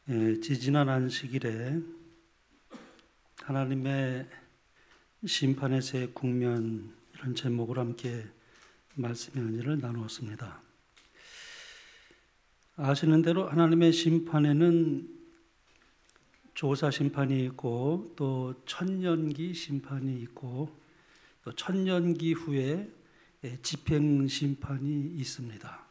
지지난 안식일에 하나님의 심판에서의 국면 이런 제목으로 함께 말씀의 은혜를 나누었습니다. 아시는 대로 하나님의 심판에는 조사 심판이 있고 또 천년기 심판이 있고 또 천년기 후에 집행 심판이 있습니다.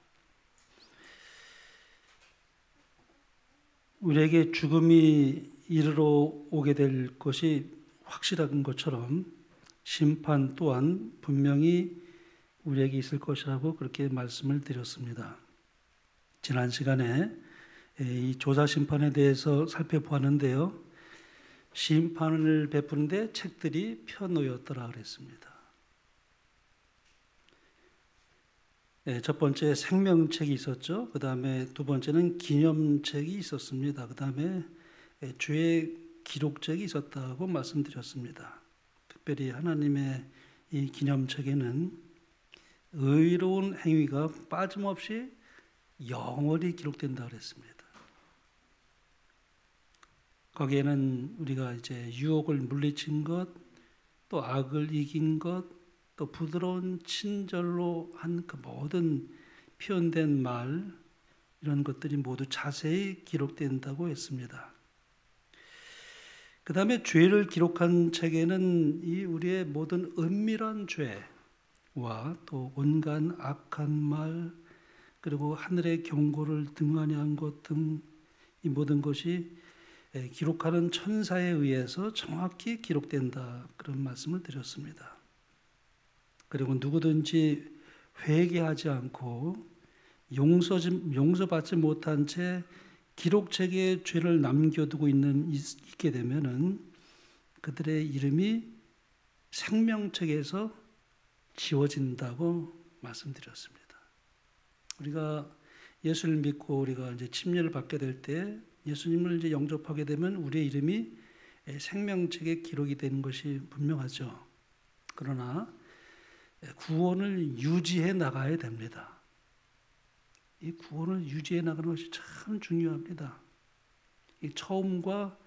우리에게 죽음이 이르러 오게 될 것이 확실한 것처럼 심판 또한 분명히 우리에게 있을 것이라고 그렇게 말씀을 드렸습니다. 지난 시간에 이 조사 심판에 대해서 살펴보았는데요. 심판을 베푸는데 책들이 펴놓였더라 그랬습니다. 첫 번째 생명책이 있었죠. 그 다음에 두 번째는 기념책이 있었습니다. 그 다음에 죄의 기록책이 있었다고 말씀드렸습니다. 특별히 하나님의 이 기념책에는 의로운 행위가 빠짐없이 영원히 기록된다 그랬습니다. 거기에는 우리가 이제 유혹을 물리친 것, 또 악을 이긴 것, 또 부드러운 친절로 한 그 모든 표현된 말 이런 것들이 모두 자세히 기록된다고 했습니다. 그 다음에 죄를 기록한 책에는 이 우리의 모든 은밀한 죄와 또 온갖 악한 말 그리고 하늘의 경고를 등한히 한 것 등 이 모든 것이 기록하는 천사에 의해서 정확히 기록된다 그런 말씀을 드렸습니다. 그리고 누구든지 회개하지 않고 용서받지 못한 채 기록책에 죄를 남겨두고 있게 되면은 그들의 이름이 생명책에서 지워진다고 말씀드렸습니다. 우리가 예수를 믿고 우리가 이제 침례를 받게 될 때 예수님을 이제 영접하게 되면 우리의 이름이 생명책에 기록이 되는 것이 분명하죠. 그러나 구원을 유지해 나가야 됩니다. 이 구원을 유지해 나가는 것이 참 중요합니다. 이 처음과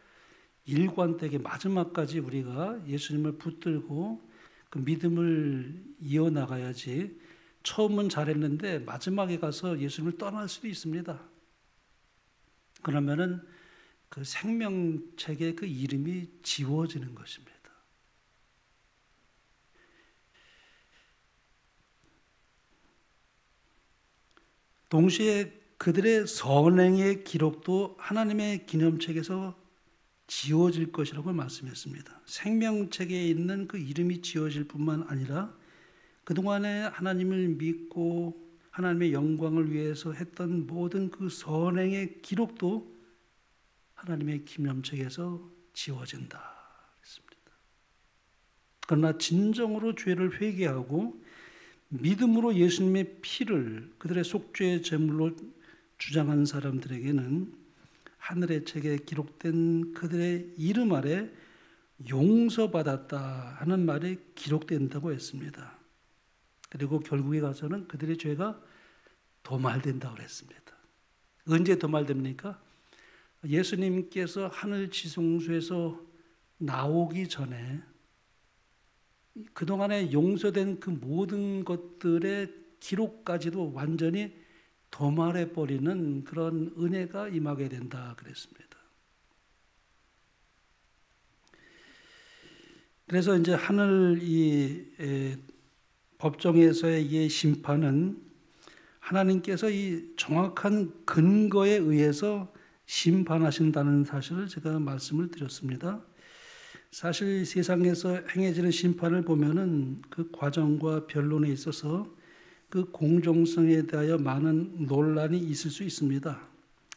일관되게 마지막까지 우리가 예수님을 붙들고 그 믿음을 이어나가야지 처음은 잘했는데 마지막에 가서 예수님을 떠날 수도 있습니다. 그러면은 그 생명책에 그 이름이 지워지는 것입니다. 동시에 그들의 선행의 기록도 하나님의 기념책에서 지워질 것이라고 말씀했습니다. 생명책에 있는 그 이름이 지워질 뿐만 아니라 그동안에 하나님을 믿고 하나님의 영광을 위해서 했던 모든 그 선행의 기록도 하나님의 기념책에서 지워진다 했습니다. 그러나 진정으로 죄를 회개하고 믿음으로 예수님의 피를 그들의 속죄의 제물로 주장한 사람들에게는 하늘의 책에 기록된 그들의 이름 아래 용서받았다 하는 말이 기록된다고 했습니다. 그리고 결국에 가서는 그들의 죄가 도말된다고 했습니다. 언제 도말됩니까? 예수님께서 하늘 지성소에서 나오기 전에 그동안에 용서된 그 모든 것들의 기록까지도 완전히 도말해버리는 그런 은혜가 임하게 된다 그랬습니다. 그래서 이제 하늘 이 법정에서의 이 심판은 하나님께서 이 정확한 근거에 의해서 심판하신다는 사실을 제가 말씀을 드렸습니다. 사실 세상에서 행해지는 심판을 보면은 그 과정과 변론에 있어서 그 공정성에 대하여 많은 논란이 있을 수 있습니다.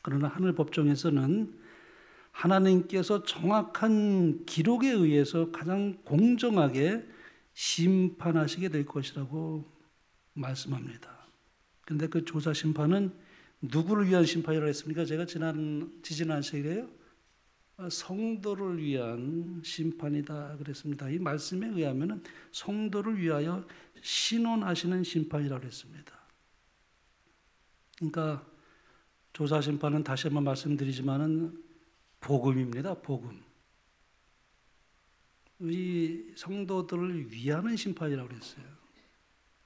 그러나 하늘 법정에서는 하나님께서 정확한 기록에 의해서 가장 공정하게 심판하시게 될 것이라고 말씀합니다. 그런데 그 조사 심판은 누구를 위한 심판이라고 했습니까? 제가 지지난 시간에요. 성도를 위한 심판이다 그랬습니다. 이 말씀에 의하면 성도를 위하여 신원하시는 심판이라고 했습니다. 그러니까 조사 심판은 다시 한번 말씀드리지만은 복음입니다. 복음. 우리 성도들을 위하는 심판이라고 그랬어요.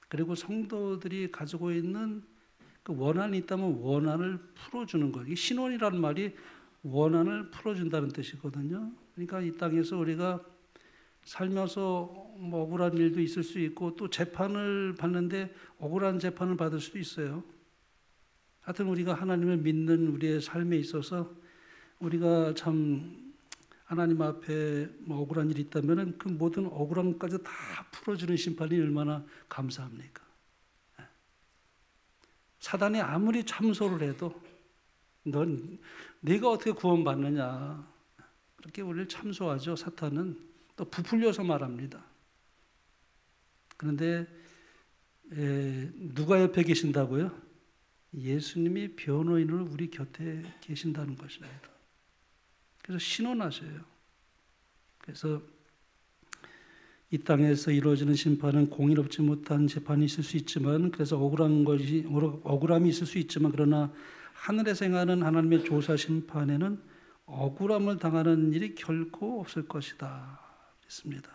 그리고 성도들이 가지고 있는 그 원한이 있다면 원한을 풀어주는 것. 이 신원이라는 말이 원한을 풀어준다는 뜻이거든요. 그러니까 이 땅에서 우리가 살면서 뭐 억울한 일도 있을 수 있고 또 재판을 받는데 억울한 재판을 받을 수도 있어요. 하여튼 우리가 하나님을 믿는 우리의 삶에 있어서 우리가 참 하나님 앞에 뭐 억울한 일이 있다면 그 모든 억울한 것까지 다 풀어주는 심판이 얼마나 감사합니까? 사단이 아무리 참소를 해도 네가 어떻게 구원받느냐 그렇게 우리를 참소하죠. 사탄은 또 부풀려서 말합니다. 그런데 누가 옆에 계신다고요? 예수님이 변호인으로 우리 곁에 계신다는 것입니다. 그래서 신원하셔요. 그래서 이 땅에서 이루어지는 심판은 공의롭지 못한 재판이 있을 수 있지만, 그래서 억울함이 있을 수 있지만, 그러나 하늘에서 행하는 하나님의 조사 심판에는 억울함을 당하는 일이 결코 없을 것이다 그랬습니다.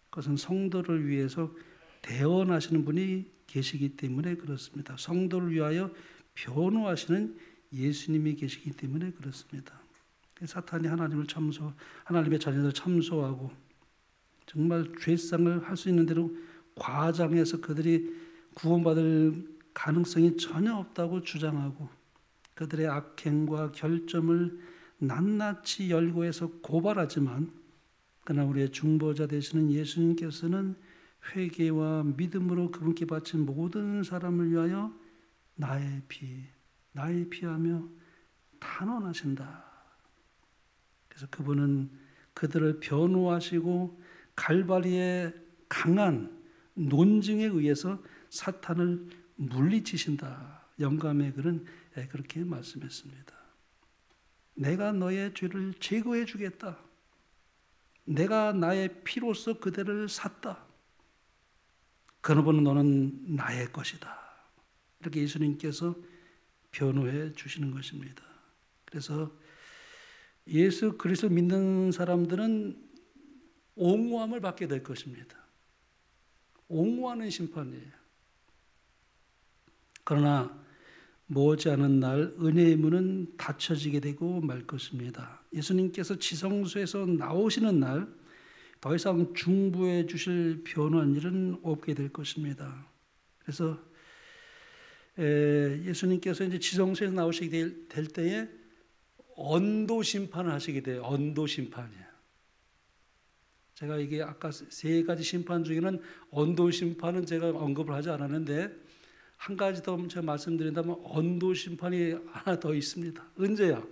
그것은 성도를 위해서 대언하시는 분이 계시기 때문에 그렇습니다. 성도를 위하여 변호하시는 예수님이 계시기 때문에 그렇습니다. 사탄이 하나님의 자녀들 참소하고 정말 죄상을 할 수 있는 대로 과장해서 그들이 구원받을 가능성이 전혀 없다고 주장하고 그들의 악행과 결점을 낱낱이 열거해서 고발하지만, 그러나 우리의 중보자 되시는 예수님께서는 회개와 믿음으로 그분께 바친 모든 사람을 위하여 나의 피하며 탄원하신다. 그래서 그분은 그들을 변호하시고 갈바리의 강한 논증에 의해서 사탄을 물리치신다. 영감의 글은 그렇게 말씀했습니다. 내가 너의 죄를 제거해 주겠다. 내가 나의 피로써 그대를 샀다. 그러므로 너는 나의 것이다. 이렇게 예수님께서 변호해 주시는 것입니다. 그래서 예수 그리스도 믿는 사람들은 옹호함을 받게 될 것입니다. 옹호하는 심판이에요. 그러나 머지않은 날 은혜의 문은 닫혀지게 되고 말 것입니다. 예수님께서 지성소에서 나오시는 날 더 이상 중보해 주실 변호한 일은 없게 될 것입니다. 그래서 예수님께서 이제 지성소에서 나오시게 될 때에 언도 심판을 하시게 돼요. 언도 심판이에요. 제가 이게 아까 세 가지 심판 중에는 언도 심판은 제가 언급을 하지 않았는데, 한 가지 더 제가 말씀드린다면 언도 심판이 하나 더 있습니다. 언제야?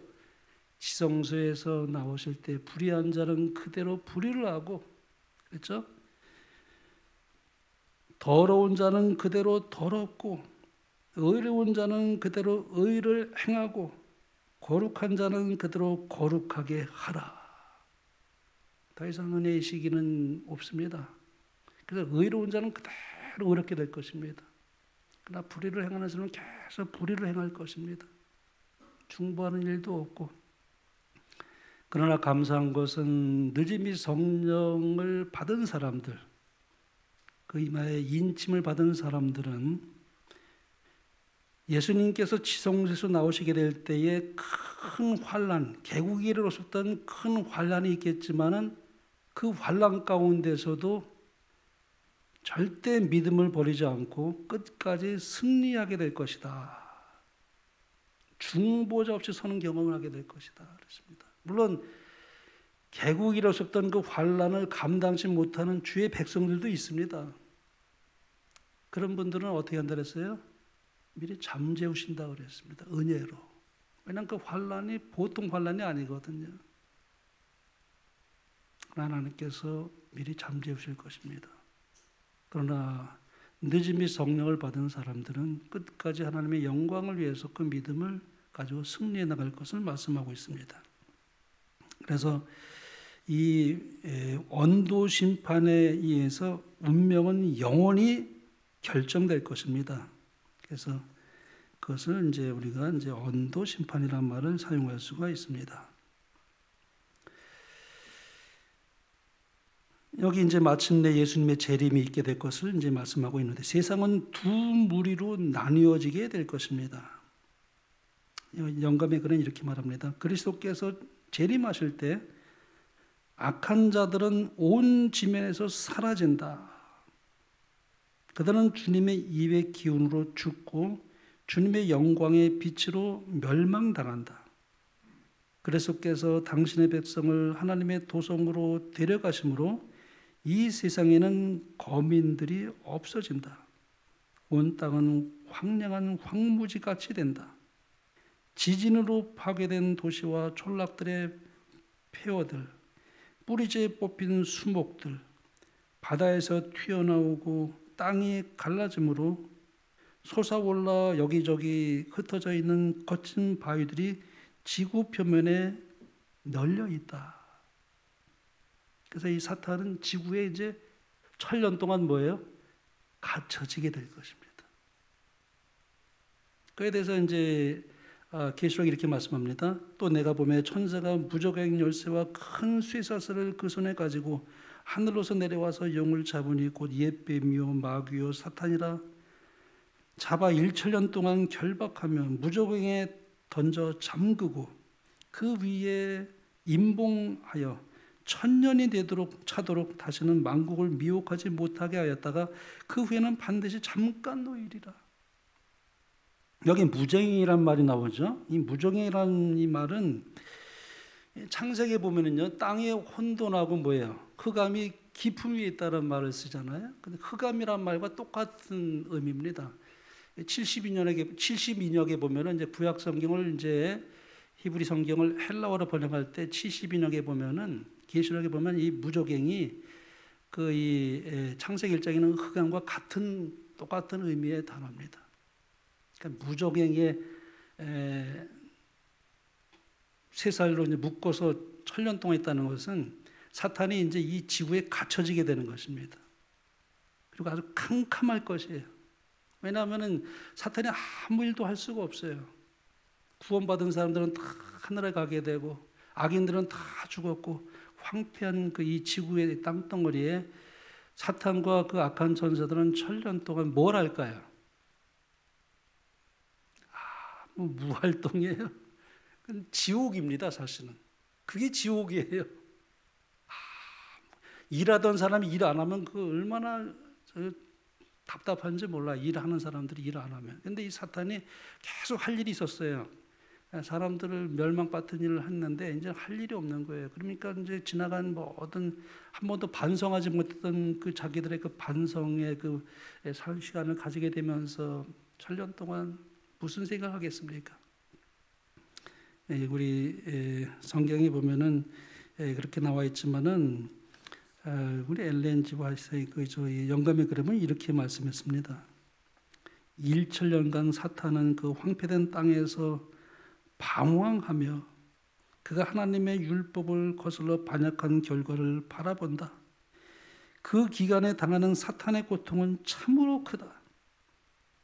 지성소에서 나오실 때 불의한 자는 그대로 불의를 하고, 그렇죠? 더러운 자는 그대로 더럽고, 의로운 자는 그대로 의를 행하고, 거룩한 자는 그대로 거룩하게 하라. 더 이상 은혜의 시기는 없습니다. 그래서 의로운 자는 그대로 의롭게 될 것입니다. 그러나 불의를 행하는 사람은 계속 불의를 행할 것입니다. 중보하는 일도 없고. 그러나 감사한 것은 늦음이 성령을 받은 사람들, 그 이마에 인침을 받은 사람들은 예수님께서 지성소에서 나오시게 될 때에 큰 환난, 개국이 이르렀었던 큰 환난이 있겠지만은 그 환난 가운데서도 절대 믿음을 버리지 않고 끝까지 승리하게 될 것이다. 중보자 없이 서는 경험을 하게 될 것이다. 그렇습니다. 물론 개국이 이르렀었던 그 환난을 감당치 못하는 주의 백성들도 있습니다. 그런 분들은 어떻게 한다 그랬어요? 미리 잠재우신다 그랬습니다. 은혜로. 왜냐하면 그 환난이 보통 환난이 아니거든요. 하나님께서 미리 잠재우실 것입니다. 그러나 늦음이 성령을 받은 사람들은 끝까지 하나님의 영광을 위해서 그 믿음을 가지고 승리해 나갈 것을 말씀하고 있습니다. 그래서 이 언도 심판에 의해서 운명은 영원히 결정될 것입니다. 그래서 그것을 이제 우리가 이제 언도 심판이라는 말을 사용할 수가 있습니다. 여기 이제 마침내 예수님의 재림이 있게 될 것을 이제 말씀하고 있는데, 세상은 두 무리로 나뉘어지게 될 것입니다. 영감의 글은 이렇게 말합니다. 그리스도께서 재림하실 때 악한 자들은 온 지면에서 사라진다. 그들은 주님의 입의 기운으로 죽고 주님의 영광의 빛으로 멸망당한다. 그리스도께서 당신의 백성을 하나님의 도성으로 데려가심으로 이 세상에는 거민들이 없어진다. 온 땅은 황량한 황무지같이 된다. 지진으로 파괴된 도시와 촌락들의 폐허들, 뿌리째 뽑힌 수목들, 바다에서 튀어나오고 땅이 갈라짐으로 솟아올라 여기저기 흩어져 있는 거친 바위들이 지구 표면에 널려 있다. 그래서 이 사탄은 지구에 이제 1000년 동안 뭐예요? 갇혀지게 될 것입니다. 그에 대해서 이제 계시록이 이렇게 말씀합니다. 또 내가 보매 천사가 무저갱 열쇠와 큰 쇠사슬을 그 손에 가지고 하늘로서 내려와서 용을 잡으니 곧 옛뱀이요 마귀요 사탄이라. 잡아 1000년 동안 결박하며 무저갱에 던져 잠그고 그 위에 임봉하여 1000년이 되도록 차도록 다시는 만국을 미혹하지 못하게 하였다가 그 후에는 반드시 잠깐 노일이라. 여기 무저갱이란 말이 나오죠. 이 무저갱이라는 이 말은 창세기에 보면은요, 땅에 혼돈하고 뭐예요? 흑암이 깊음 위에 있다는 말을 쓰잖아요. 근데 흑암이란 말과 똑같은 의미입니다. 72년에 보면은 이제 구약 성경을 이제 히브리 성경을 헬라어로 번역할 때 72년에 보면은 계시록에 보면 이 무저갱이 그 이 창세기 1장에는 흑암과 똑같은 의미의 단어입니다. 그러니까 무저갱에 쇠살로 이제 묶어서 1000년 동안 있다는 것은 사탄이 이제 이 지구에 갇혀지게 되는 것입니다. 그리고 아주 캄캄할 것이에요. 왜냐하면은 사탄이 아무 일도 할 수가 없어요. 구원받은 사람들은 다 하늘에 가게 되고 악인들은 다 죽었고 황폐한 그 이 지구의 땅덩어리에 사탄과 그 악한 전사들은 1000년 동안 뭘 할까요? 뭐 무활동이에요. 그건 지옥입니다, 사실은. 그게 지옥이에요. 일하던 사람이 일 안 하면 그 얼마나 답답한지 몰라. 일하는 사람들이 일 안 하면. 근데 이 사탄이 계속 할 일이 있었어요. 사람들을 멸망받은 일을 했는데 이제 할 일이 없는 거예요. 그러니까 이제 지나간 모든 한 번도 반성하지 못했던 그 자기들의 그 반성의 그 살 시간을 가지게 되면서 1000년 동안 무슨 생각하겠습니까? 우리 성경에 보면은 그렇게 나와 있지만은 우리 엘렌 G 화이트의 그 영감의 글에는 이렇게 말씀했습니다. 1000년간 사탄은 그 황폐된 땅에서 방황하며 그가 하나님의 율법을 거슬러 반역한 결과를 바라본다. 그 기간에 당하는 사탄의 고통은 참으로 크다.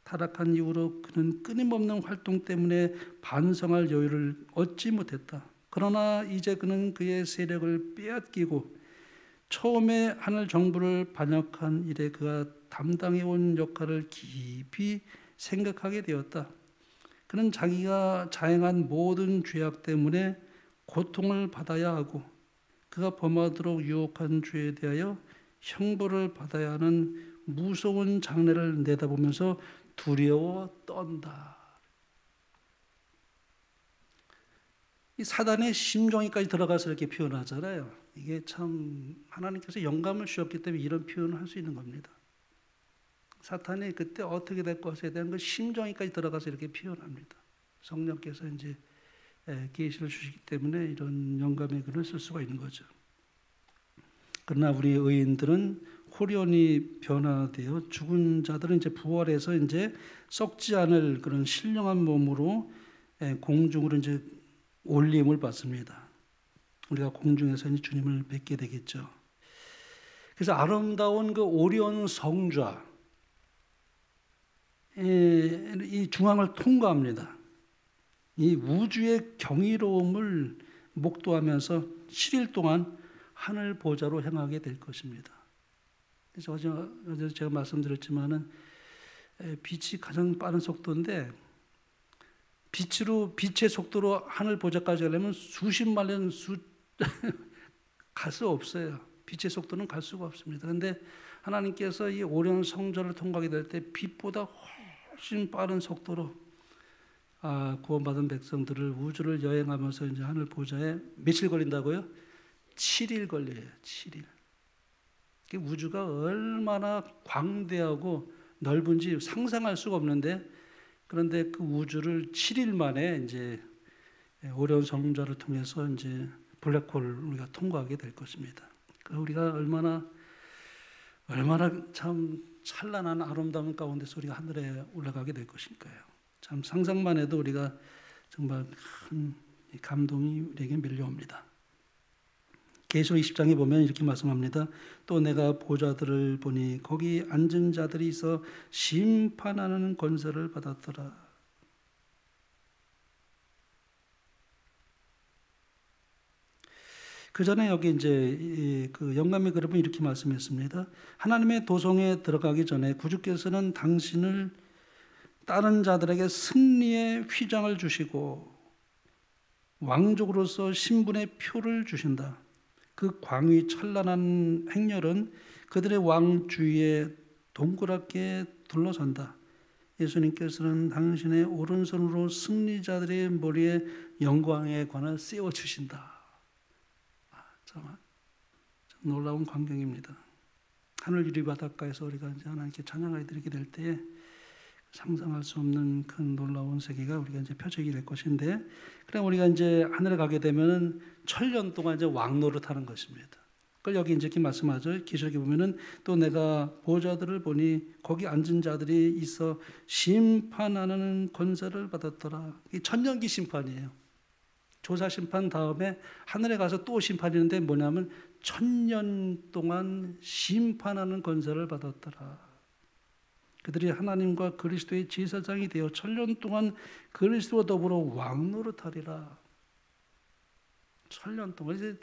타락한 이후로 그는 끊임없는 활동 때문에 반성할 여유를 얻지 못했다. 그러나 이제 그는 그의 세력을 빼앗기고 처음에 하늘 정부를 반역한 일에 그가 담당해온 역할을 깊이 생각하게 되었다. 그는 자기가 자행한 모든 죄악 때문에 고통을 받아야 하고 그가 범하도록 유혹한 죄에 대하여 형벌을 받아야 하는 무서운 장래를 내다보면서 두려워 떤다. 이 사단의 심정에까지 들어가서 이렇게 표현하잖아요. 이게 참 하나님께서 영감을 주셨기 때문에 이런 표현을 할 수 있는 겁니다. 사탄이 그때 어떻게 될 것에 대한 그 심정에까지 들어가서 이렇게 표현합니다. 성령께서 이제 계시를 주시기 때문에 이런 영감의 글을 쓸 수가 있는 거죠. 그러나 우리 의인들은 호련히 변화되어 죽은 자들은 이제 부활해서 이제 썩지 않을 그런 신령한 몸으로 공중으로 이제 올림을 받습니다. 우리가 공중에서 이제 주님을 뵙게 되겠죠. 그래서 아름다운 그 오리온 성좌, 이 중앙을 통과합니다. 이 우주의 경이로움을 목도하면서 7일 동안 하늘 보좌로 향하게 될 것입니다. 그래서 어제 제가 말씀드렸지만은 빛이 가장 빠른 속도인데 빛의 속도로 하늘 보좌까지 가려면 수십만 년 갈 수 없어요. 빛의 속도는 갈 수가 없습니다. 그런데 하나님께서 이 오리온 성전을 통과하게 될 때 빛보다 훨씬 빠른 속도로 구원받은 백성들을 우주를 여행하면서 이제 하늘 보좌에 며칠 걸린다고요? 7일 걸려요. 7일. 우주가 얼마나 광대하고 넓은지 상상할 수가 없는데, 그런데 그 우주를 7일 만에 이제 오리온 성전을 통해서 이제 블랙홀을 우리가 통과하게 될 것입니다. 우리가 얼마나 참 찬란한 아름다운 가운데서 우리가 하늘에 올라가게 될 것일까요? 참 상상만 해도 우리가 정말 큰 감동이 우리에게 밀려옵니다. 계시록 20장에 보면 이렇게 말씀합니다. 또 내가 보좌들을 보니 거기 앉은 자들이 있어 심판하는 권세를 받았더라. 그 전에 여기 이제 그 영감의 그룹은 이렇게 말씀했습니다. 하나님의 도성에 들어가기 전에 구주께서는 당신을 다른 자들에게 승리의 휘장을 주시고 왕족으로서 신분의 표를 주신다. 그 광이 찬란한 행렬은 그들의 왕 주위에 동그랗게 둘러선다. 예수님께서는 당신의 오른손으로 승리자들의 머리에 영광의 관을 씌워주신다. 참 놀라운 광경입니다. 하늘 유리 바닷가에서 우리가 이제 하나님께 찬양을 드리게 될 때에 상상할 수 없는 큰 놀라운 세계가 우리가 이제 펼쳐지게 될 것인데, 그럼 우리가 이제 하늘에 가게 되면은 1000년 동안 이제 왕노릇 하는 것입니다. 그걸 여기 이제 이렇게 말씀하죠. 기록에 보면은 또 내가 보좌들을 보니 거기 앉은 자들이 있어 심판하는 권세를 받았더라. 이 천년기 심판이에요. 조사 심판 다음에 하늘에 가서 또 심판이는데 뭐냐면 1000년 동안 심판하는 권세를 받았더라. 그들이 하나님과 그리스도의 제사장이 되어 1000년 동안 그리스도와 더불어 왕노릇하리라. 1000년 동안. 이제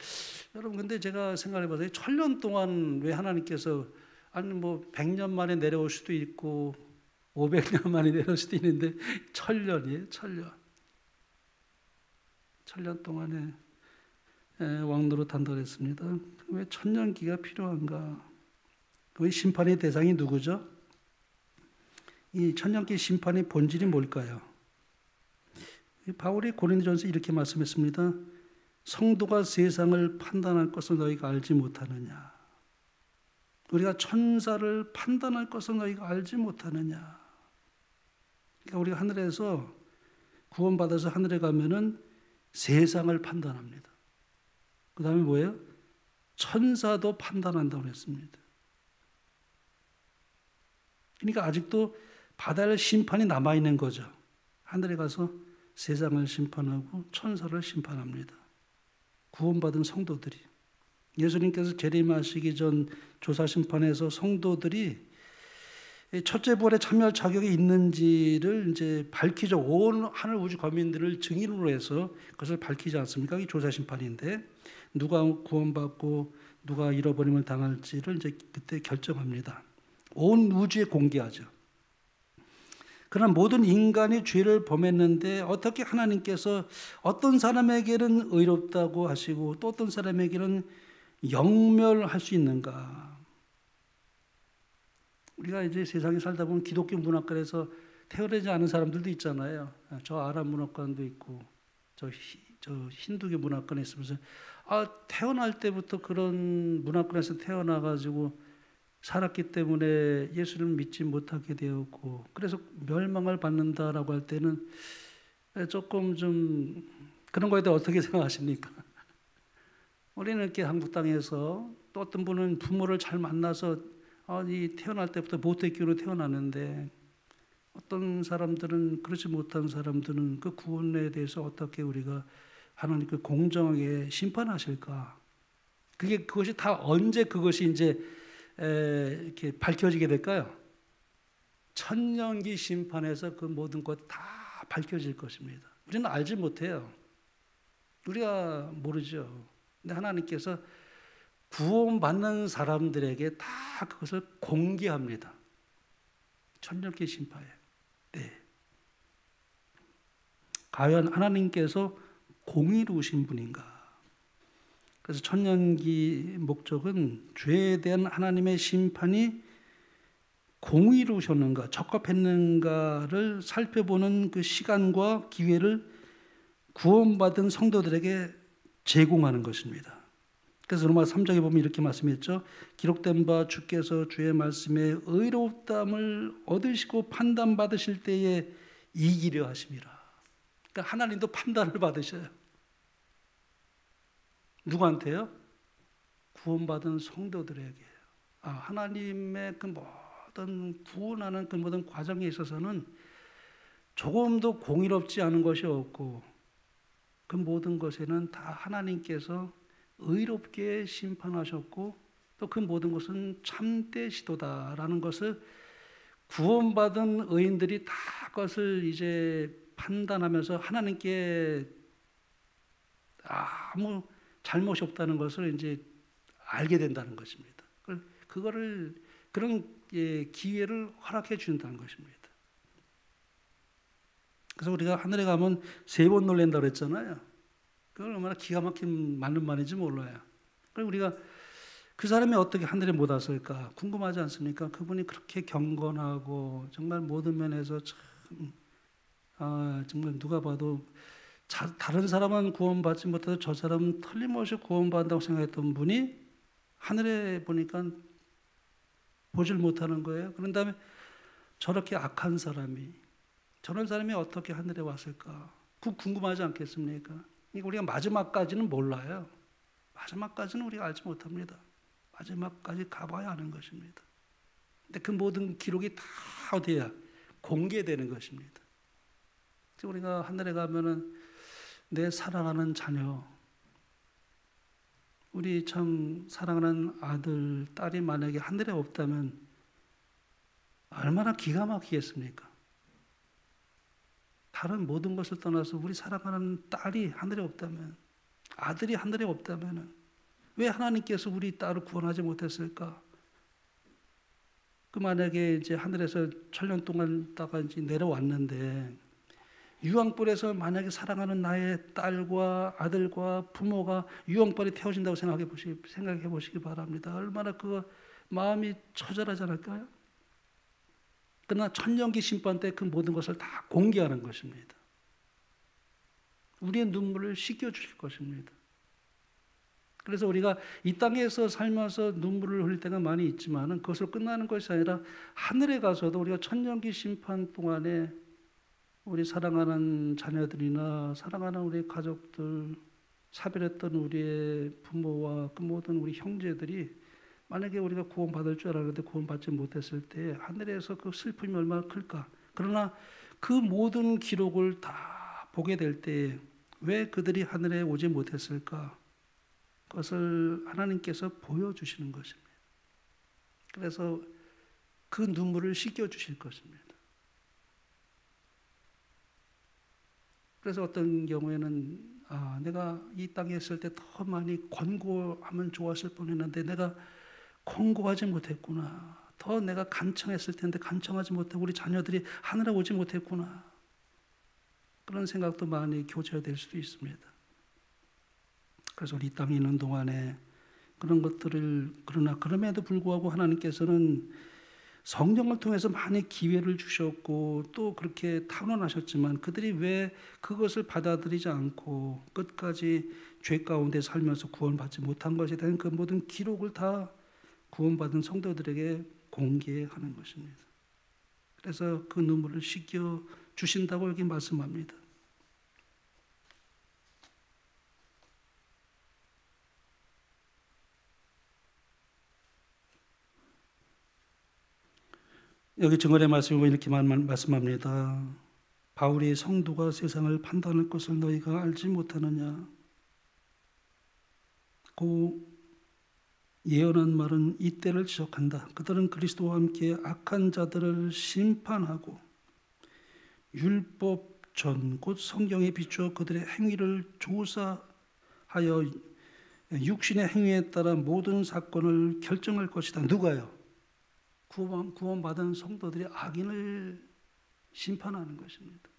여러분, 근데 제가 생각해 봐서 1000년 동안 왜 하나님께서, 아니 뭐 100년 만에 내려올 수도 있고 500년 만에 내려올 수도 있는데 1000년이에요. 1000년. 1000년 동안에 왕노릇한다고 했습니다. 왜 1000년기가 필요한가? 그 심판의 대상이 누구죠? 이 천년기 심판의 본질이 뭘까요? 바울이 고린도전서 이렇게 말씀했습니다. 성도가 세상을 판단할 것을 너희가 알지 못하느냐? 우리가 천사를 판단할 것을 너희가 알지 못하느냐? 그러니까 우리가 하늘에서 구원받아서 하늘에 가면은 세상을 판단합니다. 그 다음에 뭐예요? 천사도 판단한다고 했습니다. 그러니까 아직도 받을 심판이 남아있는 거죠. 하늘에 가서 세상을 심판하고 천사를 심판합니다. 구원받은 성도들이. 예수님께서 재림하시기 전 조사심판에서 성도들이 첫째 부활에 참여할 자격이 있는지를 이제 밝히죠. 온 하늘 우주 거민들을 증인으로 해서 그것을 밝히지 않습니까? 이 조사심판인데 누가 구원받고 누가 잃어버림을 당할지를 이제 그때 결정합니다. 온 우주에 공개하죠. 그러나 모든 인간이 죄를 범했는데 어떻게 하나님께서 어떤 사람에게는 의롭다고 하시고 또 어떤 사람에게는 영멸할 수 있는가? 우리가 이제 세상에 살다 보면 기독교 문화권에서 태어나지 않은 사람들도 있잖아요. 저 아랍 문화권도 있고 저 힌두교 문화권에 있으면서 태어날 때부터 그런 문화권에서 태어나가지고 살았기 때문에 예수를 믿지 못하게 되었고 그래서 멸망을 받는다라고 할 때는 조금 좀 그런 거에 대해 어떻게 생각하십니까? 우리는 이렇게 한국 땅에서 또 어떤 분은 부모를 잘 만나서 태어날 때부터 모태교로 태어나는데 어떤 사람들은 그렇지 못한 사람들은 그 구원에 대해서 어떻게 우리가 하나님께 공정하게 심판하실까? 그것이 다 언제 그것이 이제 이렇게 밝혀지게 될까요? 천년기 심판에서 그 모든 것 다 밝혀질 것입니다. 우리는 알지 못해요. 우리가 모르죠. 근데 하나님께서 구원받는 사람들에게 다 그것을 공개합니다. 천년기 심판에. 네. 과연 하나님께서 공의로우신 분인가? 그래서 천년기 목적은 죄에 대한 하나님의 심판이 공의로우셨는가, 적합했는가를 살펴보는 그 시간과 기회를 구원받은 성도들에게 제공하는 것입니다. 그래서 로마 3장에 보면 이렇게 말씀했죠. 기록된 바 주께서 주의 말씀에 의롭다함을 얻으시고 판단받으실 때에 이기려 하심이라. 그러니까 하나님도 판단을 받으셔요. 누구한테요? 구원받은 성도들에게. 하나님의 그 모든 구원하는 그 모든 과정에 있어서는 조금도 공의롭지 않은 것이 없고 그 모든 것에는 다 하나님께서 의롭게 심판하셨고 또 그 모든 것은 참된 시도다라는 것을 구원받은 의인들이 다 그것을 이제 판단하면서 하나님께 아무 잘못이 없다는 것을 이제 알게 된다는 것입니다. 그거를 그런 기회를 허락해 준다는 것입니다. 그래서 우리가 하늘에 가면 3번 놀란다고 그랬잖아요. 그걸 얼마나 기가 막힌 맞는 말인지 몰라요. 그리고 우리가 그 사람이 어떻게 하늘에 못 왔을까 궁금하지 않습니까? 그분이 그렇게 경건하고 정말 모든 면에서 참 정말 누가 봐도 다른 사람은 구원받지 못해도 저 사람은 틀림없이 구원받는다고 생각했던 분이 하늘에 보니까 보질 못하는 거예요. 그런 다음에 저렇게 악한 사람이 저런 사람이 어떻게 하늘에 왔을까? 그거 궁금하지 않겠습니까? 우리가 마지막까지는 몰라요. 마지막까지는 우리가 알지 못합니다. 마지막까지 가봐야 하는 것입니다. 근데 그 모든 기록이 다 어디야? 공개되는 것입니다. 우리가 하늘에 가면은 내 사랑하는 자녀, 우리 참 사랑하는 아들, 딸이 만약에 하늘에 없다면 얼마나 기가 막히겠습니까? 다른 모든 것을 떠나서 우리 사랑하는 딸이 하늘에 없다면, 아들이 하늘에 없다면 왜 하나님께서 우리 딸을 구원하지 못했을까? 그 만약에 이제 하늘에서 천년 동안 있다가 이제 내려왔는데 유황불에서 만약에 사랑하는 나의 딸과 아들과 부모가 유황불에 태워진다고 생각해 보시기 바랍니다. 얼마나 그 마음이 처절하지 않을까요? 그러나 천년기 심판 때 그 모든 것을 다 공개하는 것입니다. 우리의 눈물을 씻겨주실 것입니다. 그래서 우리가 이 땅에서 살면서 눈물을 흘릴 때가 많이 있지만 그것으로 끝나는 것이 아니라 하늘에 가서도 우리가 천년기 심판 동안에 우리 사랑하는 자녀들이나 사랑하는 우리 가족들, 사별했던 우리의 부모와 그 모든 우리 형제들이 만약에 우리가 구원받을 줄 알았는데 구원받지 못했을 때 하늘에서 그 슬픔이 얼마나 클까. 그러나 그 모든 기록을 다 보게 될 때 왜 그들이 하늘에 오지 못했을까? 그것을 하나님께서 보여주시는 것입니다. 그래서 그 눈물을 씻겨주실 것입니다. 그래서 어떤 경우에는 내가 이 땅에 있을 때 더 많이 권고하면 좋았을 뻔했는데 내가 권고하지 못했구나. 더 내가 간청했을 텐데 간청하지 못하고 우리 자녀들이 하늘에 오지 못했구나. 그런 생각도 많이 교체될 수도 있습니다. 그래서 우리 이 땅에 있는 동안에 그런 것들을 그러나 그럼에도 불구하고 하나님께서는 성령을 통해서 많이 기회를 주셨고 또 그렇게 탄원하셨지만 그들이 왜 그것을 받아들이지 않고 끝까지 죄 가운데 살면서 구원받지 못한 것에 대한 그 모든 기록을 다 구원받은 성도들에게 공개하는 것입니다. 그래서 그 눈물을 씻겨 주신다고 여기 말씀합니다. 여기 증언의 말씀이 이렇게 말씀합니다. 바울이 성도가 세상을 판단할 것을 너희가 알지 못하느냐. 고 예언한 말은 이때를 지적한다. 그들은 그리스도와 함께 악한 자들을 심판하고 율법 전 곧 성경에 비추어 그들의 행위를 조사하여 육신의 행위에 따라 모든 사건을 결정할 것이다. 누가요? 구원받은 성도들이 악인을 심판하는 것입니다.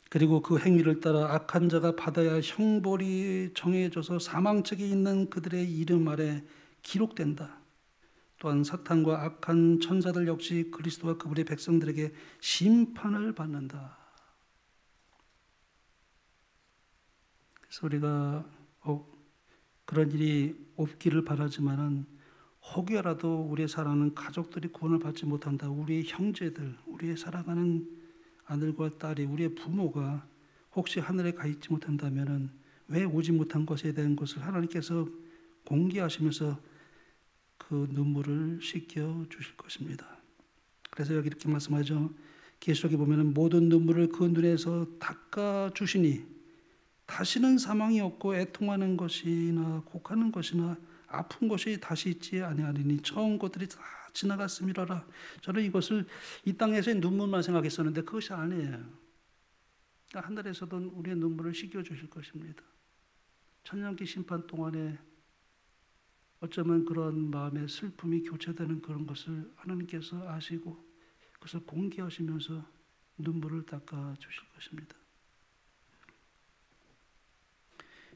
그리고 그 행위를 따라 악한 자가 받아야 할 형벌이 정해져서 사망책에 있는 그들의 이름 아래 기록된다. 또한 사탄과 악한 천사들 역시 그리스도와 그분의 백성들에게 심판을 받는다. 그래서 우리가 그런 일이 없기를 바라지만은 혹여라도 우리의 사랑하는 가족들이 구원을 받지 못한다. 우리의 형제들, 우리의 사랑하는 아들과 딸이, 우리의 부모가 혹시 하늘에 가 있지 못한다면은 왜 오지 못한 것에 대한 것을 하나님께서 공개하시면서 그 눈물을 씻겨 주실 것입니다. 그래서 여기 이렇게 말씀하죠. 계시록에 보면은 모든 눈물을 그 눈에서 닦아 주시니 다시는 사망이 없고 애통하는 것이나 곡하는 것이나 아픈 것이 다시 있지 아니하리니 처음 것들이 다 지나갔음이라라. 저는 이것을 이 땅에서의 눈물만 생각했었는데 그것이 아니에요. 그러니까 하늘에서도 우리의 눈물을 씻겨 주실 것입니다. 천년기 심판 동안에 어쩌면 그런 마음의 슬픔이 교체되는 그런 것을 하나님께서 아시고 그것을 공개하시면서 눈물을 닦아 주실 것입니다.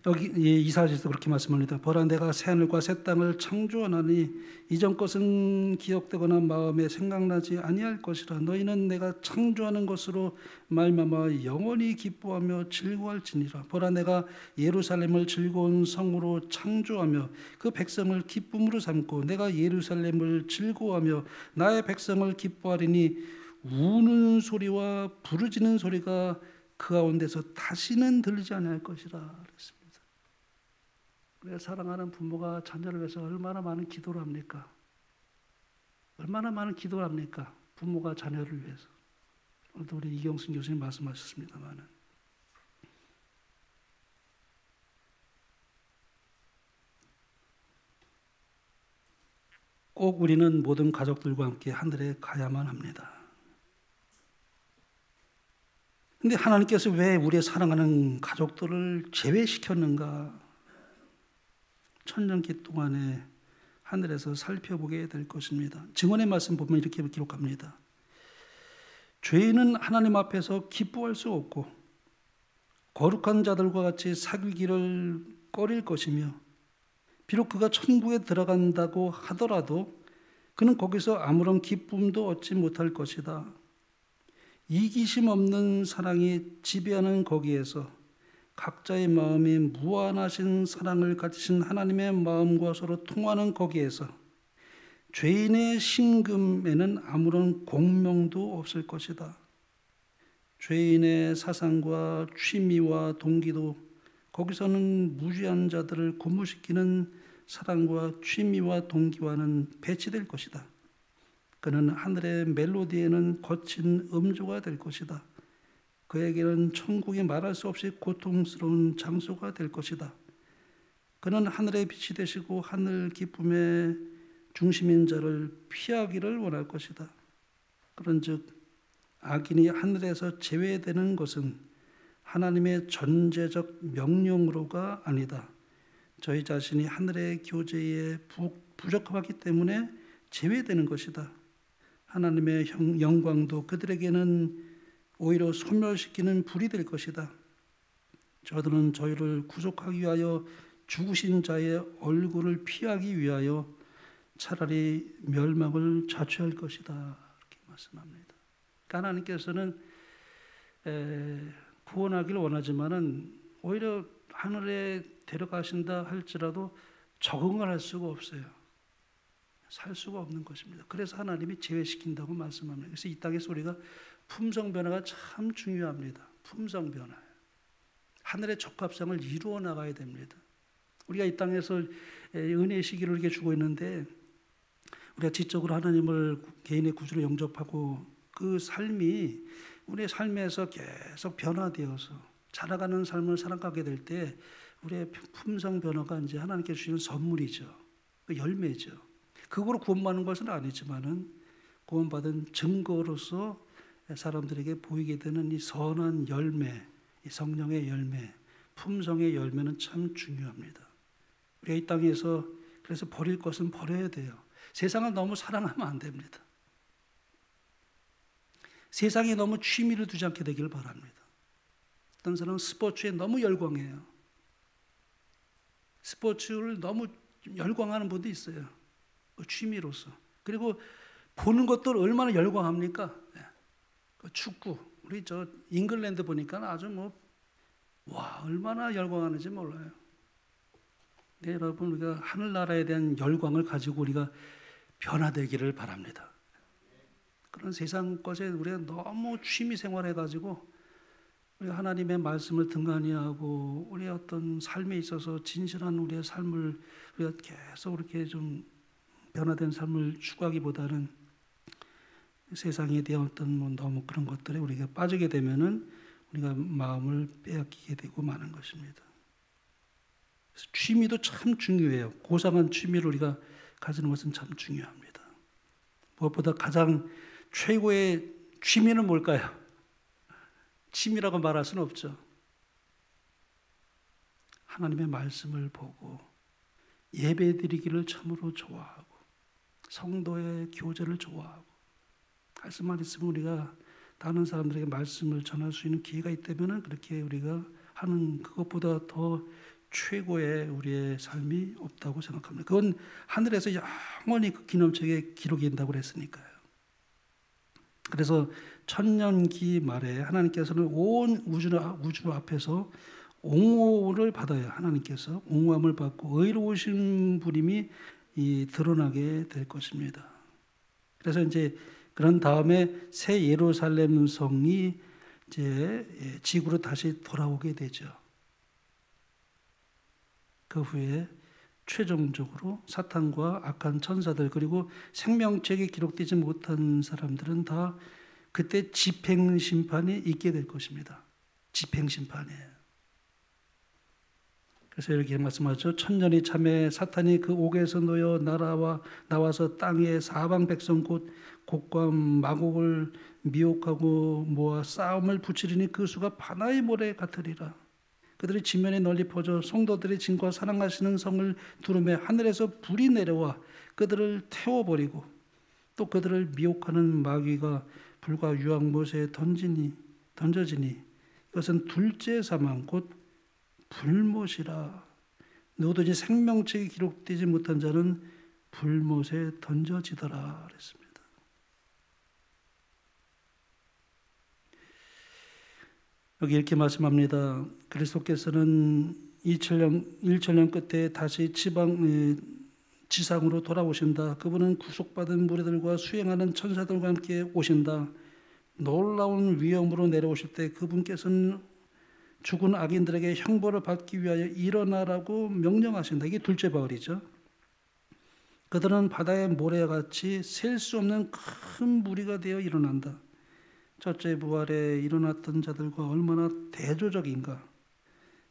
여기 이사야서에서 그렇게 말씀합니다. 보라 내가 새하늘과 새 땅을 창조하나니 이전 것은 기억되거나 마음에 생각나지 아니할 것이라. 너희는 내가 창조하는 것으로 말미암아 영원히 기뻐하며 즐거워할지니라. 보라 내가 예루살렘을 즐거운 성으로 창조하며 그 백성을 기쁨으로 삼고 내가 예루살렘을 즐거워하며 나의 백성을 기뻐하리니 우는 소리와 부르짖는 소리가 그 가운데서 다시는 들리지 않을 것이라 그랬습니다. 우리가 사랑하는 부모가 자녀를 위해서 얼마나 많은 기도를 합니까? 얼마나 많은 기도를 합니까? 부모가 자녀를 위해서. 오늘도 우리 이경순 교수님 말씀하셨습니다만 꼭 우리는 모든 가족들과 함께 하늘에 가야만 합니다. 근데 하나님께서 왜 우리의 사랑하는 가족들을 제외시켰는가? 천년기 동안에 하늘에서 살펴보게 될 것입니다. 증언의 말씀 보면 이렇게 기록합니다. 죄인은 하나님 앞에서 기뻐할 수 없고 거룩한 자들과 같이 사귀기를 꺼릴 것이며 비록 그가 천국에 들어간다고 하더라도 그는 거기서 아무런 기쁨도 얻지 못할 것이다. 이기심 없는 사랑이 지배하는 거기에서 각자의 마음이 무한하신 사랑을 가지신 하나님의 마음과 서로 통하는 거기에서 죄인의 심금에는 아무런 공명도 없을 것이다. 죄인의 사상과 취미와 동기도 거기서는 무죄한 자들을 고무시키는 사랑과 취미와 동기와는 배치될 것이다. 그는 하늘의 멜로디에는 거친 음조가 될 것이다. 그에게는 천국이 말할 수 없이 고통스러운 장소가 될 것이다. 그는 하늘의 빛이 되시고 하늘 기쁨의 중심인 자를 피하기를 원할 것이다. 그런즉 악인이 하늘에서 제외되는 것은 하나님의 전제적 명령으로가 아니다. 저희 자신이 하늘의 교제에 부적합하기 때문에 제외되는 것이다. 하나님의 영광도 그들에게는 오히려 소멸시키는 불이 될 것이다. 저들은 저희를 구속하기 위하여 죽으신 자의 얼굴을 피하기 위하여 차라리 멸망을 자초할 것이다. 이렇게 말씀합니다. 하나님께서는 구원하기를 원하지만은 오히려 하늘에 데려가신다 할지라도 적응을 할 수가 없어요. 살 수가 없는 것입니다. 그래서 하나님이 제외시킨다고 말씀합니다. 그래서 이 땅에서 우리가 품성 변화가 참 중요합니다. 품성 변화. 하늘의 적합성을 이루어 나가야 됩니다. 우리가 이 땅에서 은혜의 시기를 이렇게 주고 있는데 우리가 지적으로 하나님을 개인의 구주로 영접하고 그 삶이 우리의 삶에서 계속 변화되어서 자라가는 삶을 살아가게 될 때 우리의 품성 변화가 이제 하나님께 주시는 선물이죠. 그 열매죠. 그거로 구원받는 것은 아니지만은 구원받은 증거로서 사람들에게 보이게 되는 이 선한 열매, 이 성령의 열매, 품성의 열매는 참 중요합니다. 우리가 이 땅에서 그래서 버릴 것은 버려야 돼요. 세상을 너무 사랑하면 안 됩니다. 세상에 너무 취미를 두지 않게 되기를 바랍니다. 어떤 사람은 스포츠에 너무 열광해요. 스포츠를 너무 열광하는 분도 있어요. 그 취미로서. 그리고 보는 것도 얼마나 열광합니까? 그 축구. 우리 저 잉글랜드 보니까 아주 얼마나 열광하는지 몰라요. 네, 여러분, 우리가 하늘나라에 대한 열광을 가지고 우리가 변화되기를 바랍니다. 그런 세상 것에 우리가 너무 취미 생활해가지고 우리가 하나님의 말씀을 등한히 하고 우리의 어떤 삶에 있어서 진실한 우리의 삶을 우리가 계속 이렇게 좀 변화된 삶을 추구하기보다는 세상에 대한 어떤 너무 그런 것들에 우리가 빠지게 되면은 우리가 마음을 빼앗기게 되고 마는 것입니다. 그래서 취미도 참 중요해요. 고상한 취미를 우리가 가지는 것은 참 중요합니다. 무엇보다 가장 최고의 취미는 뭘까요? 취미라고 말할 수는 없죠. 하나님의 말씀을 보고 예배드리기를 참으로 좋아하고 성도의 교제를 좋아하고 말씀만 있으면 우리가 다른 사람들에게 말씀을 전할 수 있는 기회가 있다면 그렇게 우리가 하는 그것보다 더 최고의 우리의 삶이 없다고 생각합니다. 그건 하늘에서 영원히 그 기념책에 기록이 된다고 그랬으니까요. 그래서 천년기 말에 하나님께서는 온 우주 앞에서 옹호를 받아야 하나님께서 옹호함을 받고 의로우신 분임이 드러나게 될 것입니다. 그래서 이제 그런 다음에 새 예루살렘 성이 이제 지구로 다시 돌아오게 되죠. 그 후에 최종적으로 사탄과 악한 천사들 그리고 생명책에 기록되지 못한 사람들은 다 그때 집행심판이 있게 될 것입니다. 집행심판이에요. 그래서 이렇게 말씀하죠. 천년이 참에 사탄이 그 옥에서 놓여 나와서 땅의 사방 백성 곧 곡과 마곡을 미혹하고 모아 싸움을 붙이리니 그 수가 바다의 모래 같으리라. 그들이 지면에 널리 퍼져 성도들의 진과 사랑하시는 성을 두루매 하늘에서 불이 내려와 그들을 태워버리고 또 그들을 미혹하는 마귀가 불과 유황못에 던져지니 이것은 둘째 사망 곧 불못이라. 누구든지 생명책에 기록되지 못한 자는 불못에 던져지더라 그랬습니다. 여기 이렇게 말씀합니다. 그리스도께서는 1천년 끝에 다시 지상으로 돌아오신다. 그분은 구속받은 무리들과 수행하는 천사들과 함께 오신다. 놀라운 위엄으로 내려오실 때 그분께서는 죽은 악인들에게 형벌을 받기 위하여 일어나라고 명령하신다. 이게 둘째 바울이죠. 그들은 바다의 모래같이 셀 수 없는 큰 무리가 되어 일어난다. 첫째 부활에 일어났던 자들과 얼마나 대조적인가.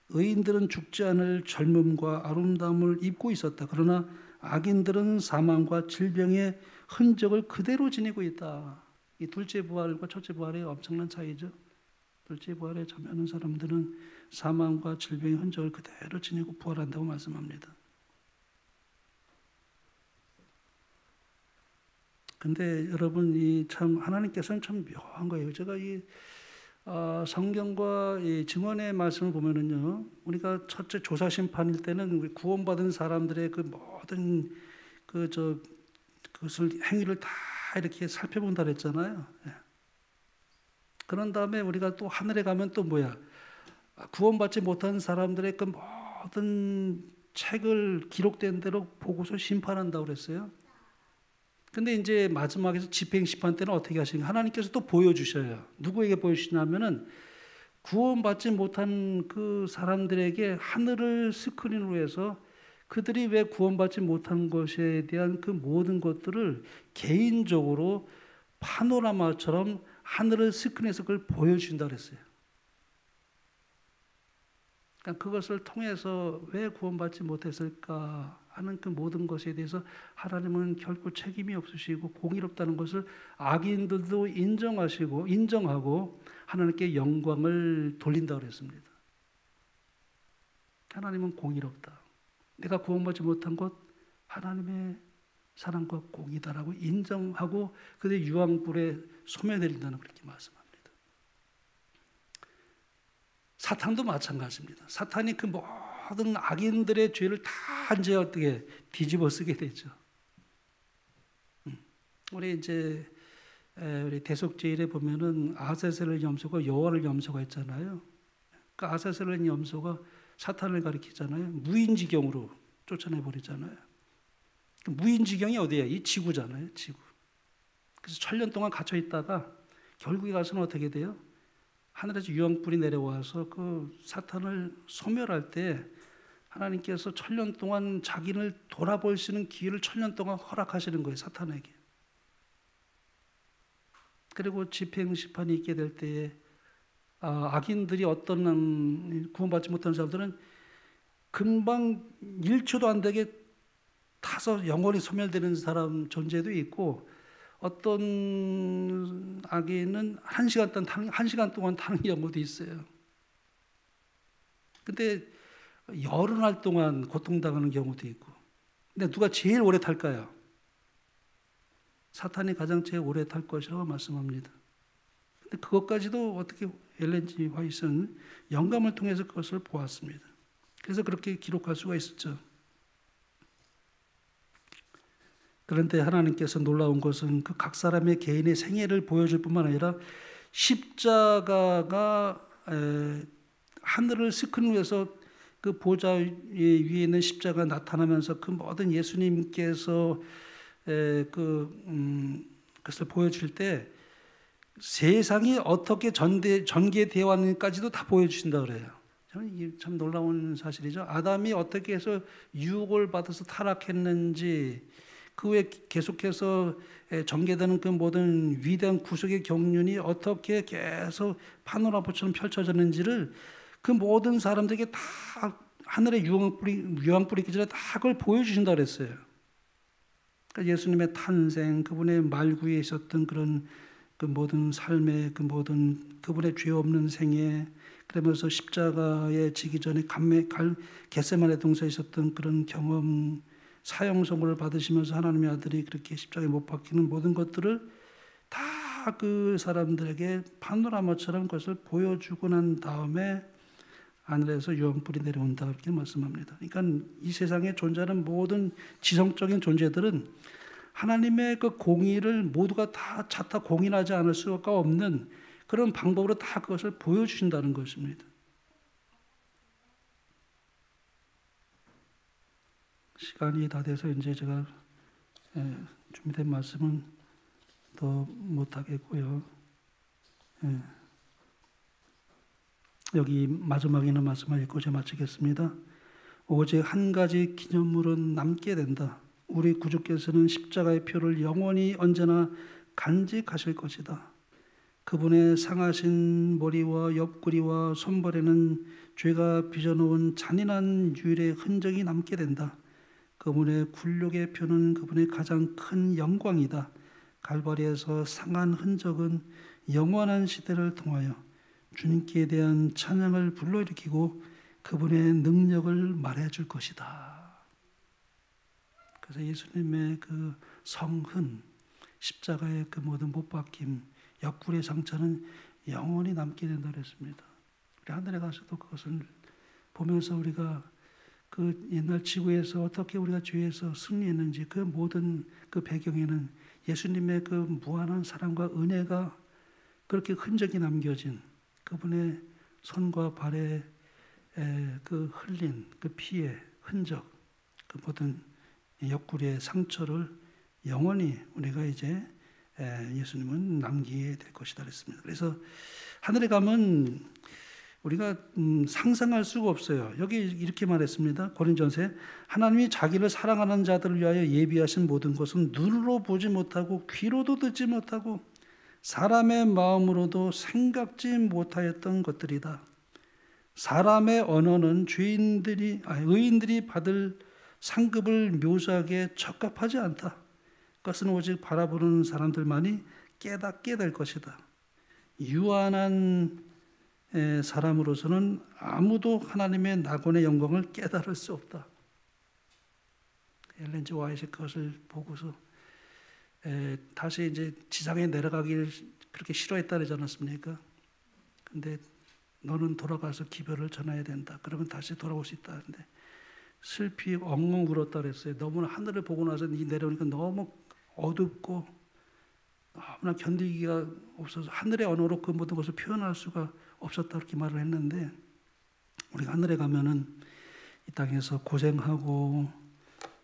의인들은 죽지 않을 젊음과 아름다움을 입고 있었다. 그러나 악인들은 사망과 질병의 흔적을 그대로 지니고 있다. 이 둘째 부활과 첫째 부활의 엄청난 차이죠. 둘째 부활에 참여하는 사람들은 사망과 질병의 흔적을 그대로 지니고 부활한다고 말씀합니다. 근데 여러분 참 하나님께서는 참 묘한 거예요. 제가 성경과 이 증언의 말씀을 보면은요, 우리가 첫째 조사 심판일 때는 우리 구원받은 사람들의 그 모든 그것을 행위를 다 이렇게 살펴본다 그랬잖아요. 그런 다음에 우리가 또 하늘에 가면 또 구원받지 못한 사람들의 그 모든 책을 기록된 대로 보고서 심판한다고 그랬어요. 근데 이제 마지막에서 집행심판 때는 어떻게 하시는가? 하나님께서 또 보여주셔요. 누구에게 보여주시냐면은 구원받지 못한 그 사람들에게 하늘을 스크린으로 해서 그들이 왜 구원받지 못한 것에 대한 그 모든 것들을 개인적으로 파노라마처럼 하늘을 스크린에서 그걸 보여주신다 그랬어요. 그러니까 그것을 통해서 왜 구원받지 못했을까 하는 그 모든 것에 대해서 하나님은 결코 책임이 없으시고 공의롭다는 것을 악인들도 인정하고 하나님께 영광을 돌린다고 그랬습니다. 하나님은 공의롭다. 내가 구원받지 못한 것 하나님의 사랑과 공의다라고 인정하고 그들의 유황불에 소멸내린다는 그렇게 말씀합니다. 사탄도 마찬가지입니다. 사탄이 그 모든 악인들의 죄를 다 이제 어떻게 뒤집어 쓰게 되죠. 우리 이제 우리 대속제일에 보면은 아세셀 염소가 여호와를 염소가 있잖아요. 그 아세셀 염소가 사탄을 가리키잖아요. 무인지경으로 쫓아내 버리잖아요. 그 무인지경이 어디야? 이 지구잖아요. 지구. 그래서 1000년 동안 갇혀 있다가 결국에 가서는 어떻게 돼요? 하늘에서 유황불이 내려와서 그 사탄을 소멸할 때 하나님께서 1000년 동안 자기를 돌아볼 수 있는 기회를 1000년 동안 허락하시는 거예요. 사탄에게. 그리고 집행심판이 있게 될 때에 악인들이 어떤 구원받지 못한 사람들은 금방 1초도 안 되게 타서 영원히 소멸되는 사람 존재도 있고 어떤 악인은 1시간 동안 타는 경우도 있어요. 근데 열흘 날 동안 고통당하는 경우도 있고. 근데 누가 제일 오래 탈까요? 사탄이 가장 제일 오래 탈 것이라고 말씀합니다. 근데 그것까지도 어떻게 엘렌 G 화이트는 영감을 통해서 그것을 보았습니다. 그래서 그렇게 기록할 수가 있었죠. 그런데 하나님께서 놀라운 것은 그 각 사람의 개인의 생애를 보여줄 뿐만 아니라 십자가가 하늘을 스크린에서 그 보좌 위에 있는 십자가 나타나면서 그 모든 예수님께서 그것을 보여줄 때 세상이 어떻게 전개되어 왔는지까지도 다 보여주신다 그래요. 저는 이게 참 놀라운 사실이죠. 아담이 어떻게 해서 유혹을 받아서 타락했는지 그 후에 계속해서 전개되는 그 모든 위대한 구속의 경륜이 어떻게 계속 파노라마처럼 펼쳐졌는지를 그 모든 사람들에게 다 하늘의 유황불이 있기 전에 다 그걸 보여주신다 그랬어요. 그러니까 예수님의 탄생, 그분의 말구에 있었던 그런 그 모든 삶의 그 모든 그분의 죄 없는 생애, 그러면서 십자가에 지기 전에 겟세마네 동산에 있었던 그런 경험, 사형 선고를 받으시면서 하나님의 아들이 그렇게 십자가에 못 박히는 모든 것들을 다 그 사람들에게 파노라마처럼 그것을 보여주고 난 다음에 하늘에서 유황불이 내려온다 그렇게 말씀합니다. 그러니까 이 세상에 존재하는 모든 지성적인 존재들은 하나님의 그 공의를 모두가 다 자타 공인하지 않을 수가 없는 그런 방법으로 다 그것을 보여주신다는 것입니다. 시간이 다 돼서 이제 제가 준비된 말씀은 더 못하겠고요. 여기 마지막에 있는 말씀을 읽고 제가 마치겠습니다. 오직 한 가지 기념물은 남게 된다. 우리 구주께서는 십자가의 표를 영원히 언제나 간직하실 것이다. 그분의 상하신 머리와 옆구리와 손발에는 죄가 빚어놓은 잔인한 유일의 흔적이 남게 된다. 그분의 굴욕의 표는 그분의 가장 큰 영광이다. 갈바리에서 상한 흔적은 영원한 시대를 통하여 주님께 대한 찬양을 불러일으키고 그분의 능력을 말해줄 것이다. 그래서 예수님의 그 성흔, 십자가의 그 모든 못 박힘, 옆구리의 상처는 영원히 남게 된다 그랬습니다. 우리 하늘에 가서도 그것을 보면서 우리가 그 옛날 지구에서 어떻게 우리가 죄에서 승리했는지 그 모든 그 배경에는 예수님의 그 무한한 사랑과 은혜가 그렇게 흔적이 남겨진 그분의 손과 발에 그 흘린 그 피의 흔적, 그 모든 옆구리의 상처를 영원히 우리가 이제 예수님은 남기게 될 것이다 그랬습니다. 그래서 하늘에 가면 우리가 상상할 수가 없어요. 여기 이렇게 말했습니다. 고린전서에 하나님이 자기를 사랑하는 자들을 위하여 예비하신 모든 것은 눈으로 보지 못하고 귀로도 듣지 못하고 사람의 마음으로도 생각지 못하였던 것들이다. 사람의 언어는 의인들이 받을 상급을 묘사하기에 적합하지 않다. 그것은 오직 바라보는 사람들만이 깨닫게 될 것이다. 유한한 사람으로서는 아무도 하나님의 낙원의 영광을 깨달을 수 없다. 엘렌 G. 화이트가 그것을 보고서 다시 이제 지상에 내려가기를 그렇게 싫어했다 그러지 않았습니까? 근데 너는 돌아가서 기별을 전해야 된다. 그러면 다시 돌아올 수 있다. 근데 슬피 엉엉 울었다 그랬어요. 너무나 하늘을 보고 나서 내려오니까 너무 어둡고 너무나 견디기가 없어서 하늘의 언어로 그 모든 것을 표현할 수가 없었다 그렇게 말을 했는데, 우리가 하늘에 가면은 이 땅에서 고생하고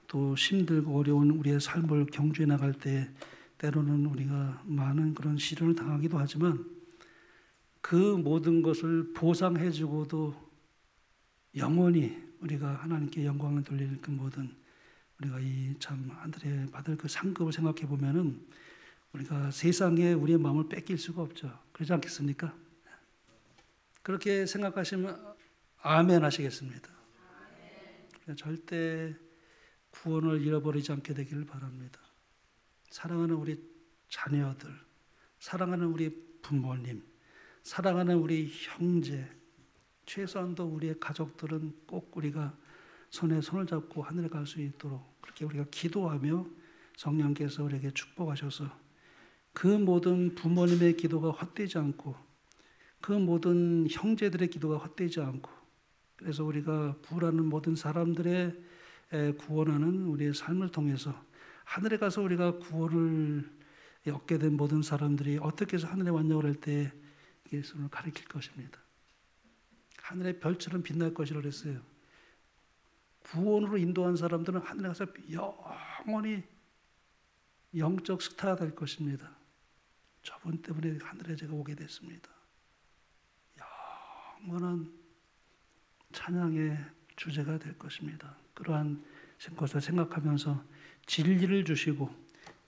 또 힘들고 어려운 우리의 삶을 경주해 나갈 때 때로는 우리가 많은 그런 시련을 당하기도 하지만 그 모든 것을 보상해 주고도 영원히 우리가 하나님께 영광을 돌리는 그 모든 우리가 이 참 하늘에 받을 그 상급을 생각해 보면은 우리가 세상에 우리의 마음을 뺏길 수가 없죠. 그렇지 않겠습니까? 그렇게 생각하시면 아멘 하시겠습니다. 절대 구원을 잃어버리지 않게 되기를 바랍니다. 사랑하는 우리 자녀들, 사랑하는 우리 부모님, 사랑하는 우리 형제, 최소한도 우리의 가족들은 꼭 우리가 손에 손을 잡고 하늘에 갈 수 있도록 그렇게 우리가 기도하며 성령께서 우리에게 축복하셔서 그 모든 부모님의 기도가 헛되지 않고 그 모든 형제들의 기도가 헛되지 않고, 그래서 우리가 구원하는 모든 사람들의 구원하는 우리의 삶을 통해서 하늘에 가서 우리가 구원을 얻게 된 모든 사람들이 어떻게 해서 하늘에 왔냐고 할 때 예수를 가리킬 것입니다. 하늘의 별처럼 빛날 것이라고 했어요. 구원으로 인도한 사람들은 하늘에 가서 영원히 영적 스타가 될 것입니다. 저분 때문에 하늘에 제가 오게 됐습니다. 영원한 찬양의 주제가 될 것입니다. 그러한 것을 생각하면서 진리를 주시고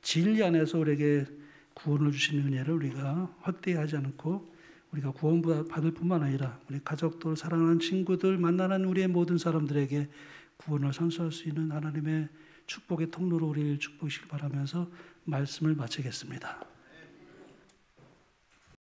진리 안에서 우리에게 구원을 주시는 은혜를 우리가 헛되이 하지 않고 우리가 구원받을 뿐만 아니라 우리 가족들, 사랑하는 친구들, 만나는 우리의 모든 사람들에게 구원을 선사할 수 있는 하나님의 축복의 통로로 우리를 축복하시길 바라면서 말씀을 마치겠습니다.